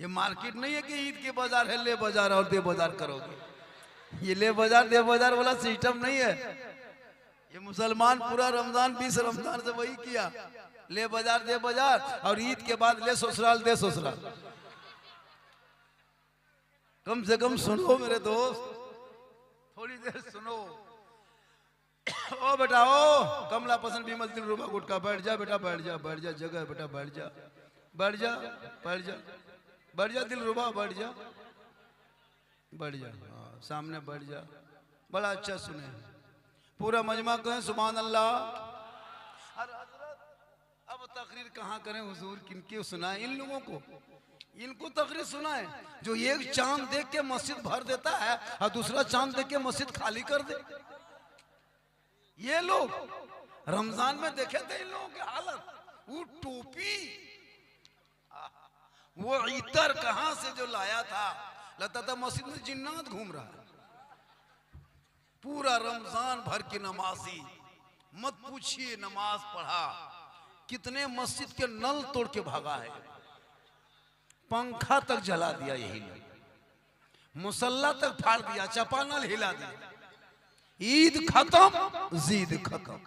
ये मार्केट नहीं है कि ईद के बाजार है ले बाजार और दे बाजार करोगे। ये ले बाजार दे बाजार वाला सिस्टम नहीं है। ये मुसलमान पूरा रमजान 20 रमजान से वही किया, ले बाजार दे बाजार और ईद के बाद ले ससुराल दे ससुराल। कम से कम सुनो मेरे दोस्त, थोड़ी देर सुनो। ओ बेटा ओ कमला पसंद भी मत रुबा गुटका, बैठ जा बेटा बैठ जा, बैठ जा जगह बेटा बैठ जा, बैठ जा बैठ जा बैठ जा, दिल रुबा बैठ जा बैठ जा, हाँ सामने बैठ जा। बड़ा अच्छा सुने, पूरा मजमा कहें सुभान अल्लाह। अब तकरीर कहाँ करें हुजूर, किनकी सुनाए इन लोगों को, इनको तकरीर सुनाए जो एक चांद देख के मस्जिद भर देता है और दूसरा चांद देख के मस्जिद खाली कर दे। ये लोग रमजान में देखे थे इन लोगों की हालत, वो टोपी वो इतर कहां से जो लाया था, लगता था मस्जिद में जिन्नात घूम रहा है। पूरा रमजान भर की नमाजी, मत पूछिए नमाज पढ़ा, कितने मस्जिद के नल तोड़ के भागा है, पंखा तक जला दिया यही लोग, मुसल्ला तक फाड़ दिया, चपानल हिला दिया। ईद खत्म जीद खत्म।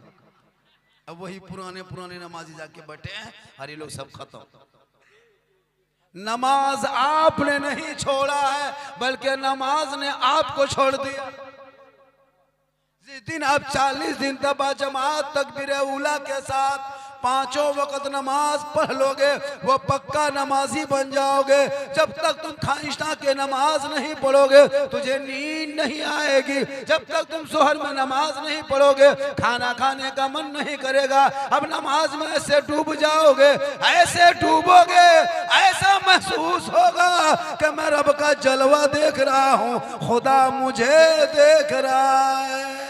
अब वही पुराने पुराने नमाजी जाके बैठे हैं और ये लोग सब खत्म। नमाज आपने नहीं छोड़ा है बल्कि नमाज ने आपको छोड़ दिया। जिस दिन आप 40 दिन तक जमात तकबीर उला के साथ 5 वक्त नमाज पढ़ लोगे वो पक्का नमाजी बन जाओगे। जब तक तुम खाइशा के नमाज नहीं पढ़ोगे तुझे नींद नहीं आएगी। जब तक तुम सोहर में नमाज नहीं पढ़ोगे खाना खाने का मन नहीं करेगा। अब नमाज में ऐसे डूब जाओगे, ऐसे डूबोगे, ऐसा महसूस होगा कि मैं रब का जलवा देख रहा हूँ, खुदा मुझे देख रहा है।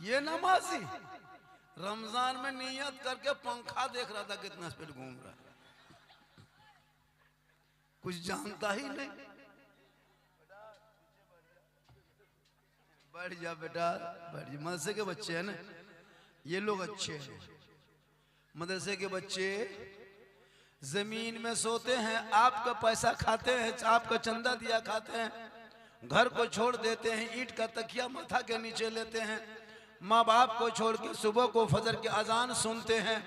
ये नमाजी रमजान में नियत करके पंखा देख रहा था कितना स्पीड घूम रहा है, कुछ जानता ही नहीं। बैठ जा बेटा बैठ जा। मदरसे के बच्चे हैं ना ये लोग अच्छे हैं। मदरसे के बच्चे जमीन में सोते हैं, आपका पैसा खाते हैं, आपका चंदा दिया खाते हैं, घर को छोड़ देते हैं, ईंट का तकिया माथा के नीचे लेते हैं, माँ बाप को छोड़ के सुबह को फजर की अजान सुनते हैं,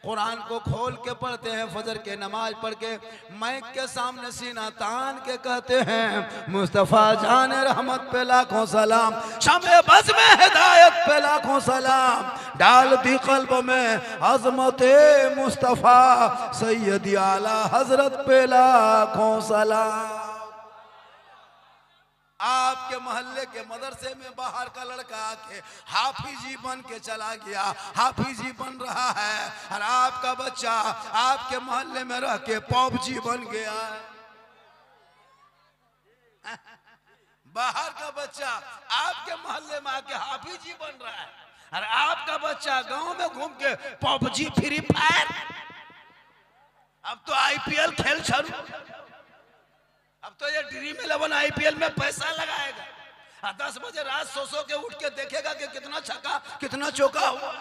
कुरान को खोल के पढ़ते हैं, फजर के नमाज पढ़ के माइक के सामने सीना तान के कहते हैं मुस्तफ़ा जान रहमत पे लाखों सलाम, शमे बज़ में हिदायत पे लाखों सलाम, डाल दी कल्ब में अज़मत मुस्तफ़ा सैयदी आला हजरत पे लाखों सलाम। आपके मोहल्ले के मदरसे में बाहर का लड़का आके हाफिजी बन के चला गया, हाफिजी बन रहा है, और आपका बच्चा आपके मोहल्ले में रह के पॉपजी बन गया है। बाहर का बच्चा आपके मोहल्ले में आके हाफिजी बन रहा है, और आपका बच्चा गांव में घूम के पॉपजी फ्री फायर। अब तो आईपीएल खेल शुरू, अब तो ये ड्रीम 11 आईपीएल में पैसा लगाएगा। 10 बजे रात सो के उठ के देखेगा कि कितना छक्का कितना चौका हुआ,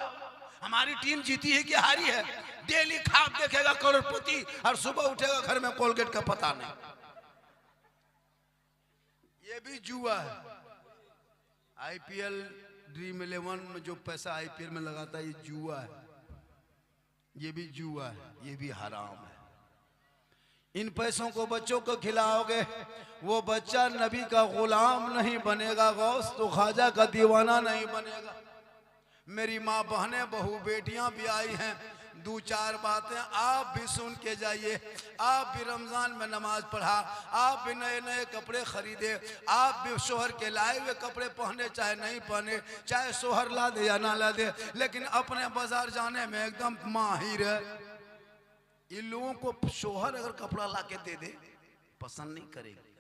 हमारी टीम जीती है कि हारी है। डेली ख्वाब देखेगा करोड़पति, और सुबह उठेगा घर में कोलगेट का पता नहीं। ये भी जुआ है। आईपीएल ड्रीम 11 में जो पैसा आईपीएल में लगाता है ये जुआ है, ये भी जुआ है, ये भी हराम है। इन पैसों को बच्चों को खिलाओगे वो बच्चा नबी का गुलाम नहीं बनेगा, गौस तो ख्वाजा का दीवाना नहीं बनेगा। मेरी माँ बहनें बहू बेटियां भी आई हैं, 2-4 बातें आप भी सुन के जाइए। आप भी रमजान में नमाज पढ़ा, आप भी नए नए कपड़े खरीदे, आप भी शोहर के लाए हुए कपड़े पहने चाहे नहीं पहने, चाहे शोहर ला दे या ना ला दे, लेकिन अपने बाजार जाने में एकदम माहिर है। इन लोगों को शोहर अगर कपड़ा लाके दे दे पसंद नहीं करेगी।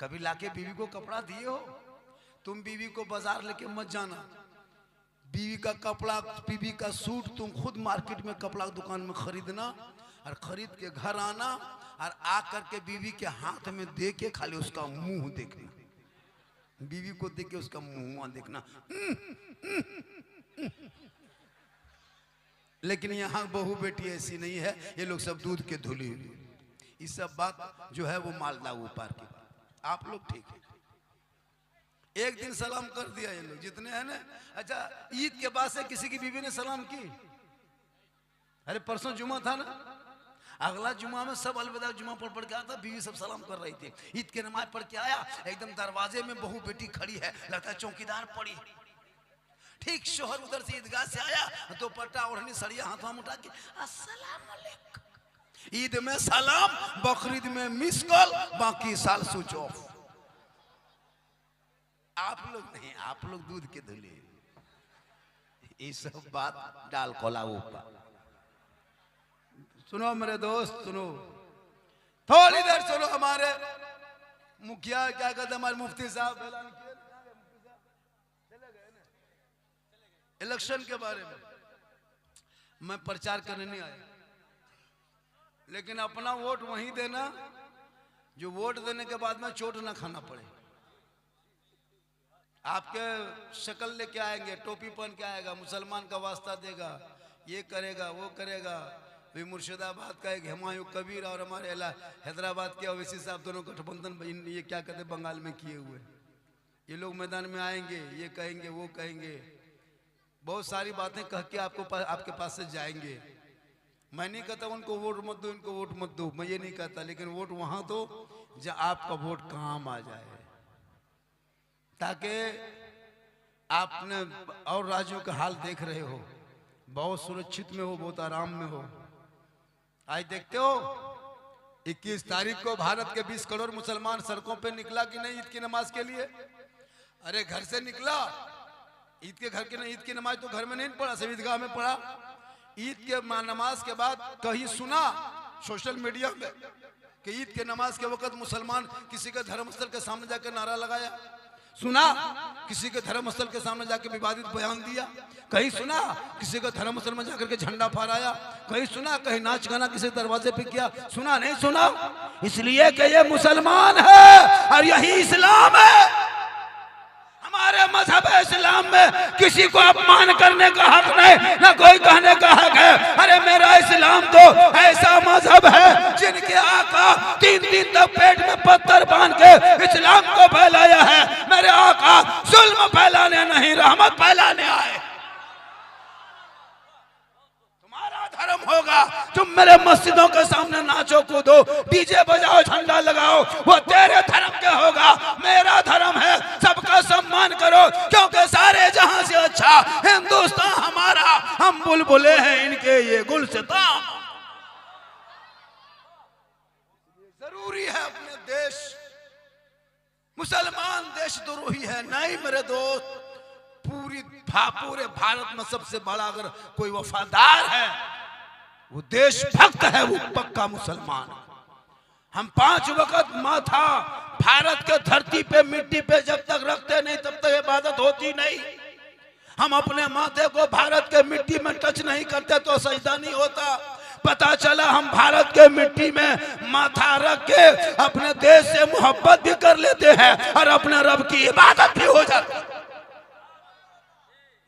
कभी लाके बीवी को कपड़ा दिए हो? तुम बीवी को बाजार लेके मत जाना, बीवी का कपड़ा बीवी का सूट तुम खुद मार्केट में कपड़ा दुकान में खरीदना, और खरीद के घर आना और आ करके बीवी के हाथ में दे के खाली उसका मुंह देखना, बीवी को देख के उसका मुंह देखना। लेकिन यहाँ बहू बेटी ऐसी नहीं है, ये लोग सब दूध के धुली हुई। ये सब बात जो है वो मालदा ऊपर की। आप लोग ठीक है, एक दिन सलाम कर दिया ये लोग जितने हैं ना। अच्छा, ईद के बाद से किसी की बीवी ने सलाम की? अरे परसों जुमा था ना, अगला जुमा में सब अलविदा जुमा पढ़ के आता, बीवी सब सलाम कर रही थी। ईद की नमाज पढ़ के आया, एकदम दरवाजे में बहू बेटी खड़ी है, लगता है चौकीदार पड़ी। ठीक शोहर उधर से ईदगाह से आया, तो पट्टा ओढ़नी सड़िया हाथों में उठा के अस्सलाम वालेकुम। ईद में सलाम, बकरीद में मिस कॉल, बाकी साल स्विच ऑफ। आप लोग नहीं, आप लोग दूध के धुले। ये सब बात डाल कोला ऊपर। सुनो मेरे दोस्त, सुनो थोड़ी देर सुनो। हमारे मुखिया क्या कहते, हमारे मुफ्ती साहब ऐलान किए इलेक्शन के बारे में। मैं प्रचार करने नहीं आया, लेकिन अपना वोट वहीं देना जो वोट देने के बाद में चोट ना खाना पड़े। आपके शक्ल लेके आएंगे, टोपी पहन के आएगा, मुसलमान का वास्ता देगा, ये करेगा वो करेगा। भी मुर्शिदाबाद का एक हुमायूं कबीर और हमारे हैदराबाद के ओवैसी साहब दोनों गठबंधन ये क्या कहते बंगाल में किए हुए। ये लोग मैदान में आएंगे, ये कहेंगे वो कहेंगे, बहुत सारी बातें कह के आपके पास से जाएंगे। मैं नहीं कहता उनको वोट मत दो, इनको वोट मत दो, मैं ये नहीं कहता, लेकिन वोट वहां दो जहां आपका वोट काम आ जाए, ताकि आपने और राज्यों का हाल देख रहे हो, बहुत सुरक्षित में हो, बहुत आराम में हो। आज देखते हो 21 तारीख को भारत के 20 करोड़ मुसलमान सड़कों पे निकला कि नहीं ईद की नमाज के लिए? अरे घर से निकला, ईद के घर के नहीं, ईद की नमाज तो घर में नहीं पढ़ा, सब ईदगाह में पढ़ा। ईद के नमाज के बाद कहीं सुना सोशल मीडिया में कि ईद के नमाज के वक्त मुसलमान किसी के धर्मस्थल के सामने जाकर नारा लगाया? सुना किसी के धर्मस्थल के सामने जाकर विवादित बयान दिया? कहीं सुना किसी के धर्मस्थल में जाकर के झंडा फहराया? कहीं सुना कहीं नाच गाना किसी दरवाजे पे किया? सुना नहीं सुना? इसलिए कि ये मुसलमान है और यही इस्लाम है। हमारे मजहब इस्लाम में किसी को अपमान करने का हक नहीं, ना कोई कहने का हक है। अरे मेरा इस्लाम तो ऐसा मजहब है जिनके आका 3 दिन तक पेट में पत्थर बांध के इस्लाम को फैलाया है। मेरे आका जुल्म फैलाने नहीं, रहमत फैलाने आए। धर्म होगा तुम मेरे मस्जिदों के सामने नाचो कूदो, डीजे बजाओ, झंडा लगाओ, वो तेरे धर्म के होगा। मेरा धर्म है सबका सम्मान करो, क्योंकि सारे जहां से अच्छा हिंदुस्तान हमारा, हम बुलबुले हैं इनके ये गुलसितां। जरूरी है अपने देश, मुसलमान देशद्रोही है नहीं मेरे दोस्त। पूरे भारत में सबसे बड़ा अगर कोई वफादार है, वो देशभक्त है, वो पक्का मुसलमान। हम 5 वक्त माथा भारत के धरती पे मिट्टी पे जब तक रखते नहीं तब तक इबादत होती नहीं। हम अपने माथे को भारत के मिट्टी में टच नहीं करते तो सजदा नहीं होता। पता चला हम भारत के मिट्टी में माथा रख के अपने देश से मोहब्बत भी कर लेते हैं और अपने रब की इबादत भी हो जाती।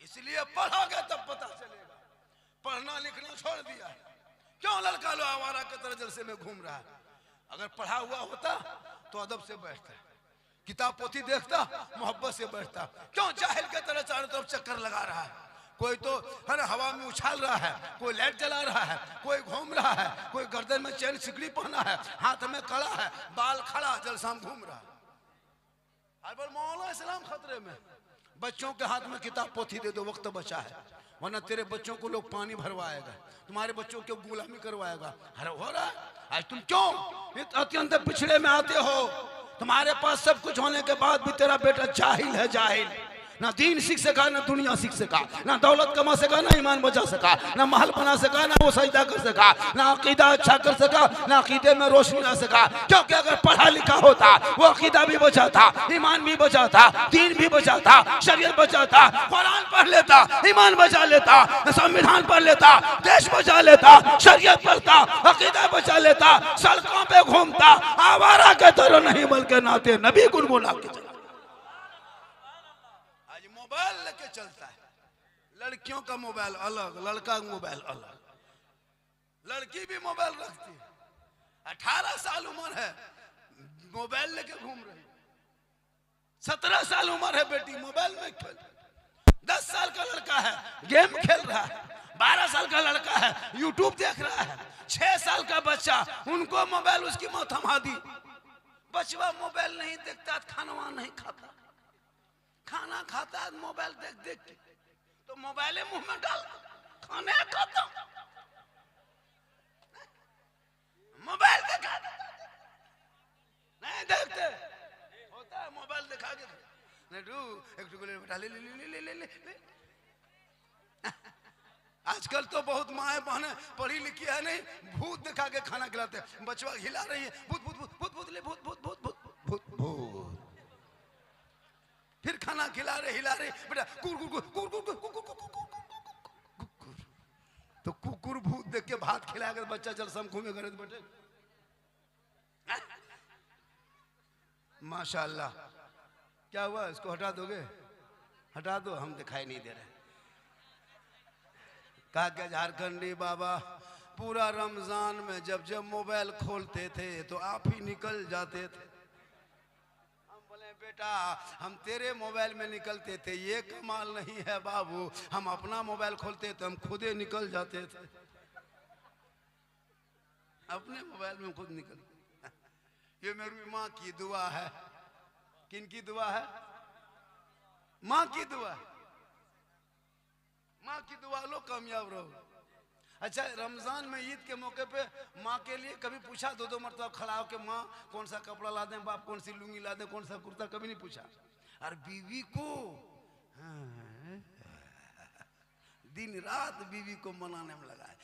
इसलिए पढ़ोगे तब पता चलेगा। पढ़ना लिखना छोड़ दिया है, क्यों लड़का लो आवारा के तरह जलसे में घूम रहा है? अगर पढ़ा हुआ होता तो अदब से बैठता, किताब पोथी देखता, मोहब्बत से बैठता। क्यों जाहिल के तरह चारों तरफ चक्कर लगा रहा है? कोई तो हर हवा में उछाल रहा है, कोई लाइट जला रहा है, कोई घूम रहा है, कोई गर्दन में चैन सिकड़ी पहना है, हाथ में कड़ा है, बाल खड़ा, जलसा में घूम रहा है। मौला इस्लाम खतरे में। बच्चों के हाथ में किताब पोथी दे दो, वक्त बचा है, वरना तेरे बच्चों को लोग पानी भरवाएगा, तुम्हारे बच्चों को गुलामी करवाएगा। अरे हो रहा है आज। तुम क्यों अत्यंत पिछड़े में आते हो? तुम्हारे पास सब कुछ होने के बाद भी तेरा बेटा जाहिल है, जाहिल। ना दीन सीख सका, ना दुनिया सीख सका, ना दौलत कमा सका, ना ईमान बचा सका, ना महल बना सका, ना वो सजदा कर सका, ना अकीदा अच्छा कर सका, ना अकीदे में रोशनी ला सका। क्योंकि अगर पढ़ा लिखा होता वो अकीदा भी बचा था, ईमान भी बचा था, दीन भी बचा था, शरीयत बचा था, कुरान पढ़ लेता, ईमान बचा लेता, संविधान पढ़ लेता, देश बचा लेता, शरीयत पढ़ता, अकीदा बचा लेता, सड़कों पे घूमता, आवारा के तरह नहीं बल्कि नाते नबी गुनगुना के चला। आज मोबाइल लेके चलता है, लड़कियों का मोबाइल अलग, लड़का का मोबाइल अलग, लड़की भी मोबाइल रखती है, 18 साल उम्र है मोबाइल लेके घूम रही, 17 साल उम्र है बेटी मोबाइल में खेल, 10 साल का लड़का है गेम खेल रहा है, 12 साल का लड़का है यूट्यूब देख रहा है, 6 साल का बच्चा उनको मोबाइल उसकी माँ थमा दी। बचवा मोबाइल नहीं देखता खाना नहीं खाता, खाना खाता है मोबाइल देख देख के, तो मोबाइल मुंह में डाल खाने खाता, मोबाइल देखा नहीं देखते होता है मोबाइल दिखा के नहीं डू एक टुकड़े बैठा ले ले ले ले ले ले ले। आजकल तो बहुत माए बहने पढ़ी लिखी है नहीं, भूत दिखा के खाना खिलाते हैं, बचवा हिला रही है भूत भूत भूत भूत भूत ले भूत भूत भूत भूत भूत भूत, फिर खाना खिला रहे हिला रहे बेटा कुर कुर कुर कुर कुर कुर कुर कुर, तो कुकुर भूत देख के भात खिला कर बच्चा चल सम घूमे घर बैठे। माशाअल्लाह, क्या हुआ इसको हटा दोगे? हटा दो, हम दिखाई नहीं दे रहे। कहा क्या झारखंडी बाबा पूरा रमजान में जब जब मोबाइल खोलते थे तो आप ही निकल जाते थे। हम बोले बेटा हम तेरे मोबाइल में निकलते थे, ये कमाल नहीं है बाबू, हम अपना मोबाइल खोलते तो हम खुद ही निकल जाते थे, अपने मोबाइल में खुद निकल। ये मेरी माँ की दुआ है। किन की दुआ है? माँ की दुआ। माँ की दुआ लो कामयाब रहो। अच्छा रमजान में ईद के मौके पे माँ के लिए कभी पूछा? दो मरतबा खड़ा होकर माँ कौन सा कपड़ा ला दें, बाप कौन सी लुंगी ला दें, कौन सा कुर्ता, कभी नहीं पूछा? और बीवी को दिन रात बीवी को मनाने में लगा है।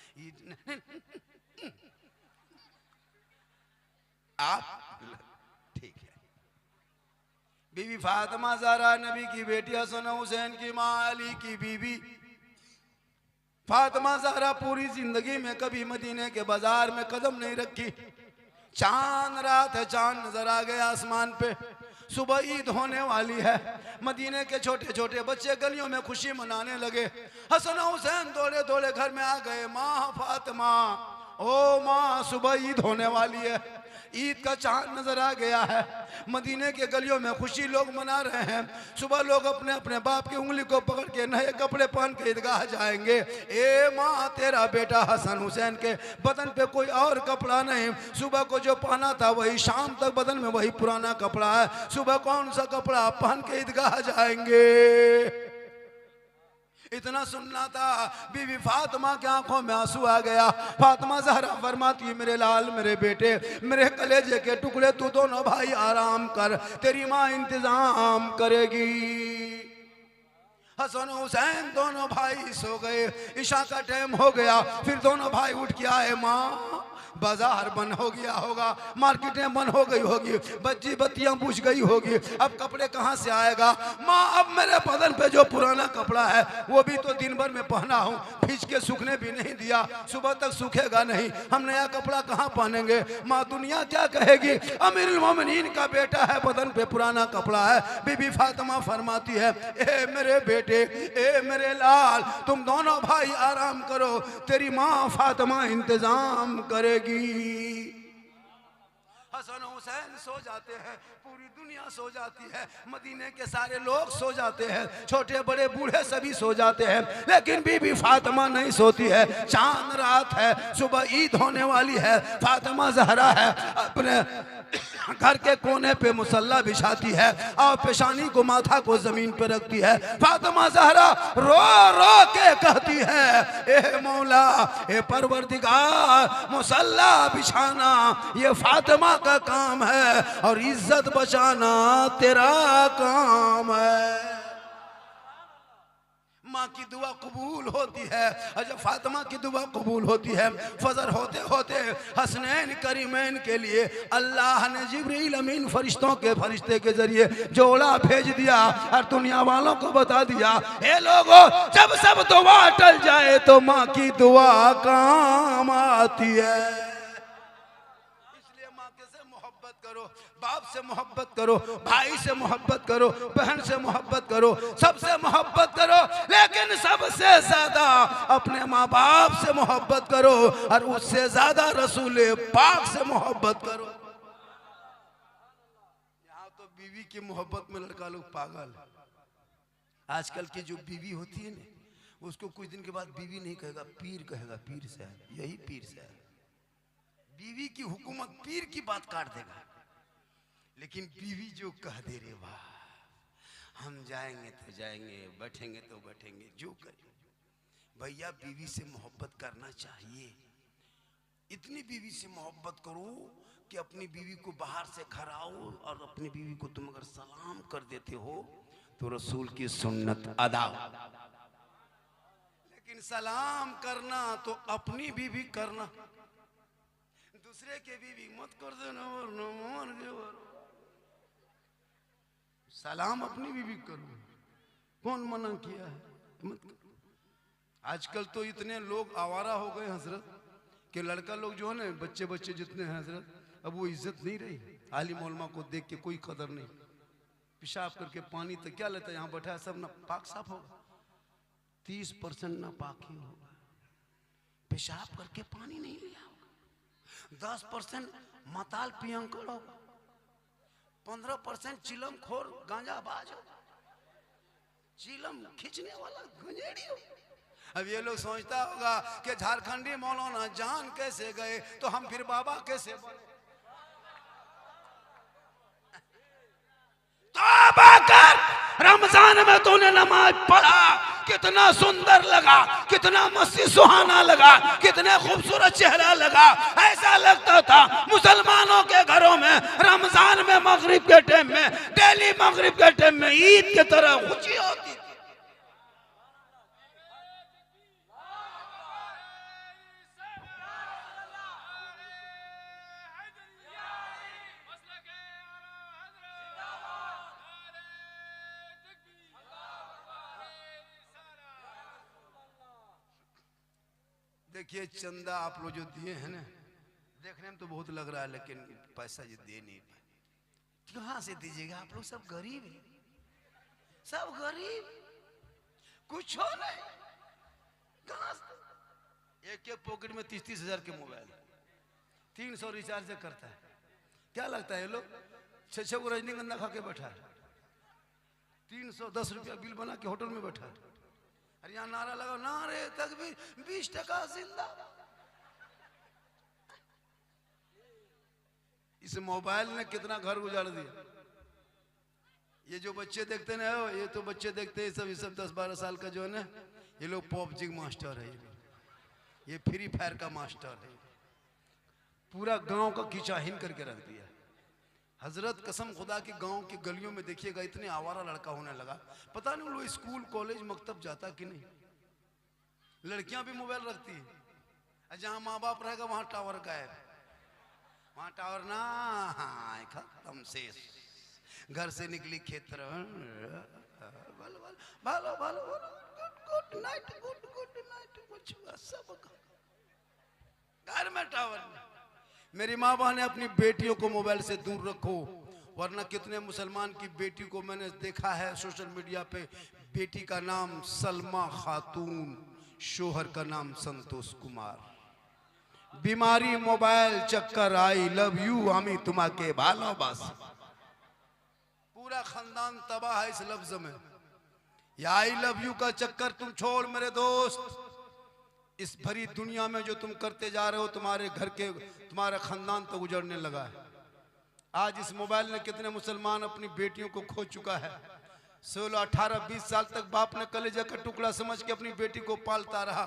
आप ठीक है। बीवी फातिमा ज़हरा नबी की बेटी, हसन हुसैन की माँ अली की बीवी फातिमा ज़हरा पूरी जिंदगी में कभी मदीने के बाजार में कदम नहीं रखी। चांद रात है, चांद नजर आ गया आसमान पे, सुबह ईद होने वाली है। मदीने के छोटे छोटे बच्चे गलियों में खुशी मनाने लगे। हसन हुसैन दौड़े दौड़े घर में आ गए। माँ फातिमा, ओ माँ सुबह ईद होने वाली है, ईद का चांद नजर आ गया है। मदीने के गलियों में खुशी लोग मना रहे हैं। सुबह लोग अपने अपने बाप की उंगली को पकड़ के नए कपड़े पहन के ईदगाह जाएंगे। ए माँ तेरा बेटा हसन हुसैन के बदन पे कोई और कपड़ा नहीं, सुबह को जो पहना था वही शाम तक बदन में वही पुराना कपड़ा है। सुबह कौन सा कपड़ा पहन के ईदगाह जाएंगे? इतना सुनना था, बीवी फातिमा की आंखों में आंसू आ गया। फातिमा ज़हरा फरमाती है मेरे लाल, मेरे बेटे, मेरे कलेजे के टुकड़े, तू दोनों भाई आराम कर, तेरी माँ इंतजाम करेगी। हसन हुसैन दोनों भाई सो गए। ईशा का टाइम हो गया, फिर दोनों भाई उठ के आए। माँ बाजार बंद हो गया होगा, मार्केटें बंद हो गई होगी, बच्ची बत्तियां बुझ गई होगी, अब कपड़े कहाँ से आएगा? माँ अब मेरे बदन पे जो पुराना कपड़ा है वो भी तो दिन भर में पहना हूँ, खींच के सूखने भी नहीं दिया, सुबह तक सूखेगा नहीं, हम नया कपड़ा कहाँ पहनेंगे? माँ दुनिया क्या कहेगी? अमीरुल मोमिनीन का बेटा है, बदन पे पुराना कपड़ा है। बीबी फातिमा फरमाती है ए मेरे बेटे, ए मेरे लाल, तुम दोनों भाई आराम करो, तेरी माँ फातिमा इंतजाम करेगी। हसन हुसैन सो जाते हैं, पूरी दुनिया सो जाती है, मदीने के सारे लोग सो जाते हैं, छोटे बड़े बूढ़े सभी सो जाते हैं, लेकिन बीबी फातिमा नहीं सोती है। चांद रात है, सुबह ईद होने वाली है। फातिमा ज़हरा है, अपने घर के कोने पे मुसल्ला बिछाती है और पेशानी को, माथा को जमीन पे रखती है। फातिमा ज़हरा रो रो के कहती है ए मौला, ए परवरदिगार, मुसल्ला बिछाना ये फातिमा का काम है और इज्जत बचाना तेरा काम है। माँ की दुआ कबूल होती है। और जब फातिमा की दुआ कबूल होती है, फजर होते होते हसनैन करीमैन के लिए अल्लाह ने जिब्रील अमीन फरिश्ते के जरिए जोड़ा भेज दिया और दुनिया वालों को बता दिया, हे लोगों, जब सब दुआ टल जाए तो माँ की दुआ काम आती है। इसलिए माँ से मोहब्बत करो, बाप से मोहब्बत करो, भाई से मोहब्बत करो, बहन से मोहब्बत करो, सबसे मोहब्बत करो, लेकिन सबसे ज्यादा अपने माँ बाप से मोहब्बत करो और उससे ज्यादा रसूल पाक से मोहब्बत करो। यहाँ तो बीवी की मोहब्बत में लड़का लोग पागल। आजकल की जो बीवी होती है ना, उसको कुछ दिन के बाद बीवी नहीं कहेगा, पीर कहेगा, पीर साहब, यही पीर साहब। बीवी की हुकूमत पीर की बात काट देगा, लेकिन बीवी जो कह दे रे वाह, हम जाएंगे तो जाएंगे, बैठेंगे तो बैठेंगे, जो करें। भैया बीवी से मोहब्बत करना चाहिए। इतनी बीवी से मोहब्बत करो कि अपनी बीवी को बाहर से घर आओ और अपनी बीवी को तुम अगर सलाम कर देते हो तो रसूल की सुन्नत अदा। लेकिन सलाम करना तो अपनी बीवी करना, दूसरे के बीवी मत कर देना। सलाम अपनी बीवी करो, कौन मना किया है? मत करो। आजकल तो इतने लोग आवारा हो गए हजरत कि लड़का लोग जो है ना, बच्चे बच्चे जितने हैं हजरत, अब वो इज्जत नहीं रही। आलिम उलमा को देख के कोई कदर नहीं। पेशाब करके पानी तो क्या लेता है, यहाँ बैठा है सब ना पाक साफ होगा, 30% ना पाक ही होगा। पेशाब करके पानी नहीं लिया होगा, 10% मताल पियंकर होगा, 15% चिलम खोर गांजा बाज होगा, चिलम खींचने वाला गंजेड़ी होगा। अब ये लोग सोचता होगा कि झारखंडी मौलाना जान कैसे गए तो हम फिर बाबा कैसे बने। तौबा कर, रमजान में तूने नमाज पढ़ा, कितना सुंदर लगा, कितना मस्ती सुहाना लगा, कितने खूबसूरत चेहरा लगा। ऐसा लगता था मुसलमानों के घरों में रमजान में मगरिब के टाइम में, डेली मगरिब के टाइम में ईद की तरह खुशी होती थी। देखिए चंदा आप लोग जो दिए हैं ना, देखने में तो बहुत लग रहा है, लेकिन पैसा ये दे नहीं पाए। कहाँ से दीजिएगा? आप लोग सब गरीब हैं, सब गरीब, कुछ हो नहीं। कहाँ से? एक एक पॉकेट में 30-30 हजार के मोबाइल, 300 रिचार्ज करता है। क्या लगता है ये लोग 6 को रजनीगंधा खा के बैठा है, 310 रुपया बिल बना के होटल में बैठा है। अरे यहाँ नारा लगाओ, नारे तकबीर, 20% जिंदा। इस मोबाइल ने कितना घर उजाड़ दिया। ये जो बच्चे देखते ना, ये तो बच्चे देखते हैं सब, ये सब 10-12 साल का जो है ना, ये लोग पबजी मास्टर है, ये फ्री फायर का मास्टर है। पूरा गांव का खींचाहीन करके रख दिया। हजरत कसम खुदा की गांव की गलियों में देखिएगा इतने आवारा लड़का होने लगा। पता नहीं लोग स्कूल कॉलेज मकतब जाता कि नहीं। लड़कियां भी मोबाइल रखती है, जहां माँ बाप रहेगा वहां टावर गायब, वहां टावर ना खत्म से। घर से निकली खेत गुड नाइट, गुड नाइट, कुछ सब घर में टावर नहीं। मेरी माँ बहन ने अपनी बेटियों को मोबाइल से दूर रखो, वरना कितने मुसलमान की बेटी को मैंने देखा है सोशल मीडिया पे, बेटी का नाम सलमा खातून, शोहर का नाम संतोष कुमार। बीमारी मोबाइल चक्कर, आई लव यू हमी तुम्हाके भालोबास। पूरा खानदान तबाह है इस लफ्ज में। या आई लव यू का चक्कर तुम छोड़ मेरे दोस्त, इस भरी दुनिया में जो तुम करते जा रहे हो, तुम्हारे घर के, तुम्हारा खानदान तो गुजरने लगा है। आज इस मोबाइल ने कितने मुसलमान अपनी बेटियों को खो चुका है। 16, 18, 20 साल तक बाप ने कलेजा का टुकड़ा समझ के अपनी बेटी को पालता रहा।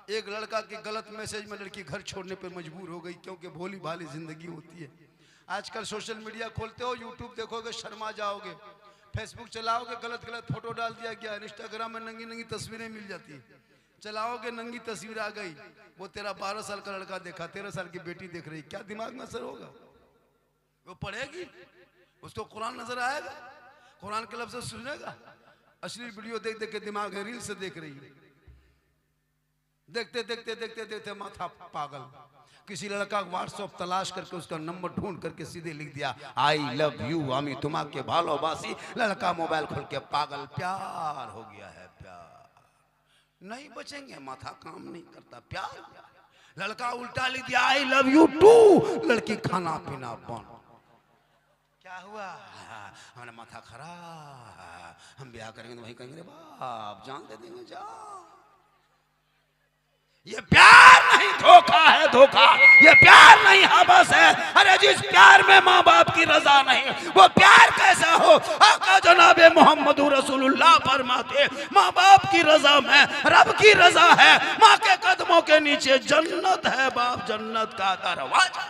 एक लड़का के गलत मैसेज में लड़की घर छोड़ने पर मजबूर हो गई, क्योंकि भोली भाली जिंदगी होती है। आजकल सोशल मीडिया खोलते हो, यूट्यूब देखोगे शर्मा जाओगे। फेसबुक चलाओगे गलत गलत फोटो डाल दिया गया, इंस्टाग्राम में नंगी नंगी तस्वीरें मिल जाती है, चलाओगे नंगी तस्वीर आ गई, वो तेरा 12 साल का लड़का देखा, 13 साल की बेटी देख रही, क्या दिमाग में असर होगा? वो पढ़ेगी, उसको कुरान नजर आएगा, कुरान के लफ्ज़ सुनेगा? असली वीडियो देख देख के दिमाग है रील से देख रही है, देखते देखते देखते देखते माथा पागल। किसी लड़का व्हाट्सएप तलाश करके उसका नंबर ढूंढ करके सीधे लिख दिया आई लव यू, आमी तुम्हाके भालोबासी। लड़का मोबाइल खोल के पागल, प्यार हो गया है, प्यार नहीं बचेंगे, माथा काम नहीं करता, प्यार। लड़का उल्टा लिख दिया आई लव यू टू, लड़की खाना पीना बंद। क्या हुआ? हमारा माथा खराब, हम ब्याह करेंगे तो वही कहेंगे बाप जान दे देंगे, जाओ। ये प्यार नहीं, धोखा है, धोखा। ये प्यार नहीं, हवस है। अरे जिस प्यार में माँ बाप की रजा नहीं, वो प्यार कैसा हो? आका जनाबे मोहम्मद रसूलुल्लाह फरमाते माँ बाप की रजा में रब की रजा है, माँ के कदमों के नीचे जन्नत है, बाप जन्नत का दरवाजा।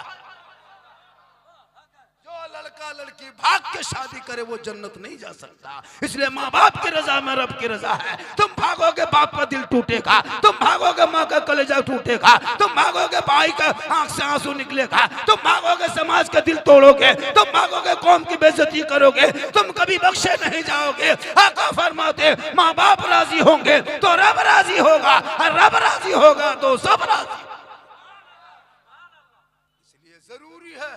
लड़का लड़की भाग के शादी करे वो जन्नत नहीं जा सकता, इसलिए माँ बाप की रजा में रब की रजा है। तुम भागोगे बाप का दिल टूटेगा, तुम भागोगे माँ का कलेजा टूटेगा, तुम भागोगे भाई का आंख से आंसू निकलेगा, तुम भागोगे समाज का दिल तोड़ोगे, तुम भागोगे कौम की बेइज्जती करोगे, तुम कभी बख्शे नहीं जाओगे। आका फरमाते माँ बाप राजी होंगे तो रब राजी होगा, और रब राजी होगा तो सब राजी। इसलिए जरूरी है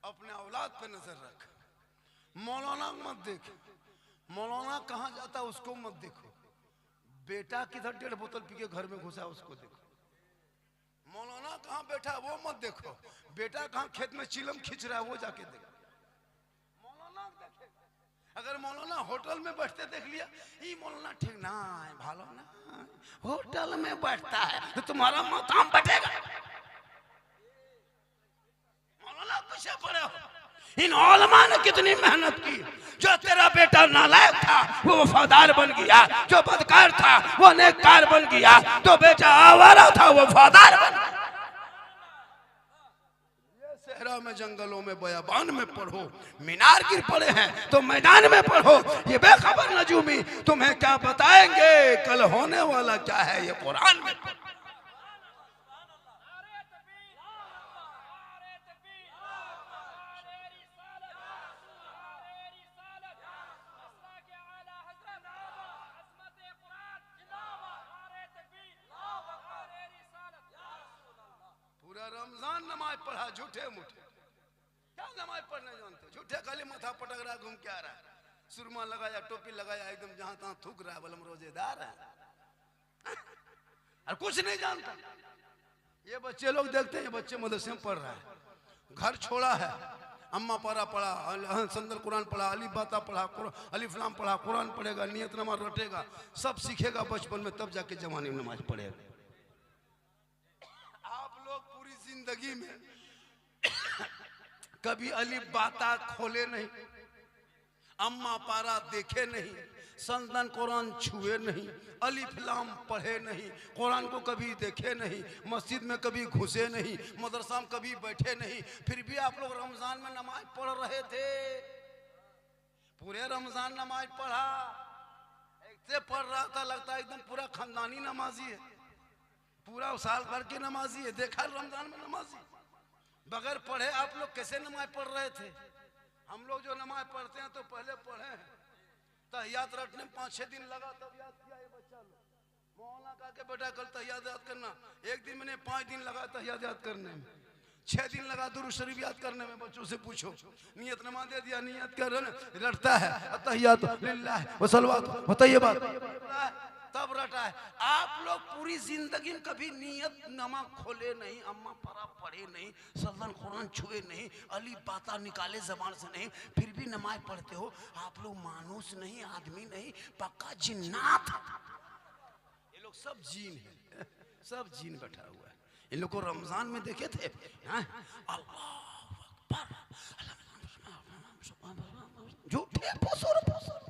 अपने औलाद पे नजर रख। मौलाना मत देख, मौलाना कहाँ जाता है उसको मत देखो, बेटा किधर 1.5 बोतल पी के घर में घुसा उसको देखो। मौलाना कहाँ बैठा है वो मत देखो, बेटा कहाँ खेत में चिलम खींच रहा है वो जाके देखो। मौलाना देखे, अगर मौलाना होटल में बैठते देख लिया, ये मौलाना ठीक ना है, भालो ना होटल में बैठता है तो तुम्हारा मकाम बैठेगा। मौलाना पीछे पड़े हो। इन उलमा ने कितनी मेहनत की, जो तेरा बेटा नालायक था वो वफादार बन गया, जो बदकार था वो नेककार बन गया, तो बेटा आवारा था वो वफादार बन गया। ये सहरा में जंगलों में बयाबान में पढ़ो, मीनार गिर पड़े हैं तो मैदान में पढ़ो। ये बेखबर नजूमी तुम्हें क्या बताएंगे कल होने वाला क्या है, ये कुरान में। रमजान नमाज पढ़ा झूठे मूठे, क्या नमाज पढ़ने जानते, झूठे खाली माथा पटक रहा, घूम के आ रहा है, सुरमा लगाया, टोपी लगाया, एकदम जहां तहां थूक रहा है, बलम रोजेदार है और कुछ नहीं जानता। ये बच्चे लोग देखते हैं, बच्चे मदरसे में पढ़ रहा है, घर छोड़ा है, अम्मा पारा पढ़ा, संदल कुरान पढ़ा, अली बाता पढ़ा, अलिफ लाम पढ़ा, कुरान पढ़ेगा, नियत नमाज रटेगा, सब सीखेगा बचपन में, तब जाके जवानी में नमाज पढ़ेगा। जिंदगी में कभी अली बाता खोले नहीं, अम्मा पारा देखे नहीं, संदन कुरान छुए नहीं, अलिफ लाम पढ़े नहीं, कुरान को कभी देखे नहीं, मस्जिद में कभी घुसे नहीं, मदरसा में कभी बैठे नहीं, फिर भी आप लोग रमजान में नमाज पढ़ रहे थे। पूरे रमजान नमाज पढ़ा, ऐसे पढ़ रहा था लगता है एकदम पूरा खानदानी नमाजी है, पूरा साल भर की नमाजी है। देखा रमजान में नमाजी बगैर पढ़े आप लोग कैसे नमाज पढ़ रहे थे? हम लोग जो नमाज पढ़ते हैं तो पहले पढ़े हैं, तहियात रटने 5-6 दिन लगा, तब याद किया ये बच्चा लोग। मौलाना कहा के बेटा कल तहियात याद करना, एक दिन मैंने 5 दिन लगा तहियात याद करने में, 6 दिन लगा दुरूद शरीफ याद करने में। बच्चों से पूछो, नियत नमाज दे दिया, नियत कर रटता है, तहियात लिल्लाह व सलवात व तय्यबात तब रटा है। आप लोग पूरी जिंदगी में कभी नियत नमा खोले नहीं, अम्मा परा पढ़े नहीं, सल्लन कुरान छुए नहीं, अली बाता निकाले जबान से नहीं, फिर भी नमाज पढ़ते हो। आप लोग मानुस नहीं, आदमी नहीं, पक्का जिन्नात। ये लोग सब जीन है, सब जीन बैठा हुआ है। इन लोग को रमजान में देखे थे, अल्लाह अकबर, झूठे फुसूर फुसूर।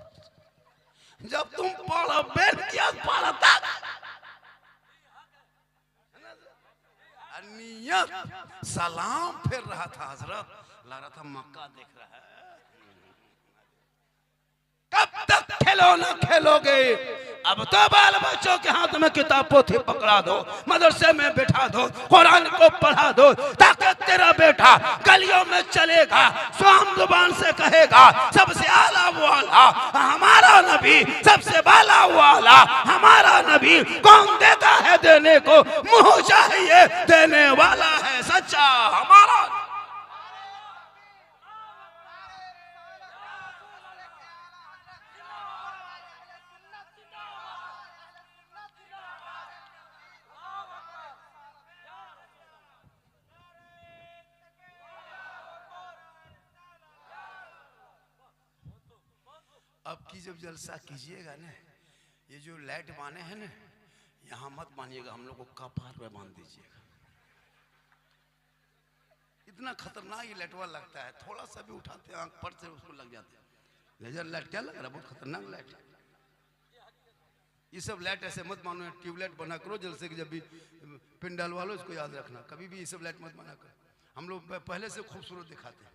जब तुम पढ़ो बैठ किया पढ़ता, नियत सलाम फिर रहा था, हजरत लग रहा था मक्का देख रहा है। तक खिलौना खेलोगे? अब तो बाल बच्चों के हाथ में किताब पोथी पकड़ा दो, मदरसे में बैठा दो, कुरान को पढ़ा दो, ताकि तेरा बेटा गलियों में चलेगा, स्वाम जुबान से कहेगा सबसे आला वाला हमारा नबी, सबसे बाला वाला हमारा नबी। कौन देता है देने को, मुंह चाहिए देने वाला है सच्चा हमारा। अब की जब जलसा कीजिएगा ना, ये जो लाइट बाने हैं ना, यहाँ मत मानिएगा, हम लोग को कपार पे बांध दीजिएगा। इतना खतरनाक ये लाइट वाला लगता है, थोड़ा सा भी उठाते हैं आंख पर से उसको लग जाते हैं। लेजर लाइट क्या लग रहा है, बहुत खतरनाक लाइट है। ये सब लाइट ऐसे मत मानो, ट्यूबलाइट बना करो जलसे की, जब भी पिन डालवा लो इसको याद रखना, कभी भी ये सब लाइट मत बना करो। हम लोग पहले से खूबसूरत दिखाते हैं,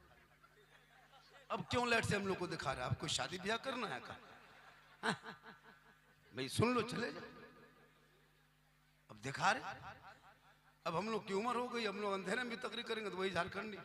अब क्यों लाइट से हम लोग को दिखा रहा है? आपको शादी ब्याह करना है का? भाई सुन लो, चले जाओ, अब दिखा रहे। अब हम लोग की उम्र हो गई, हम लोग अंधेरे में भी तकरीर करेंगे तो वही झारखंडी।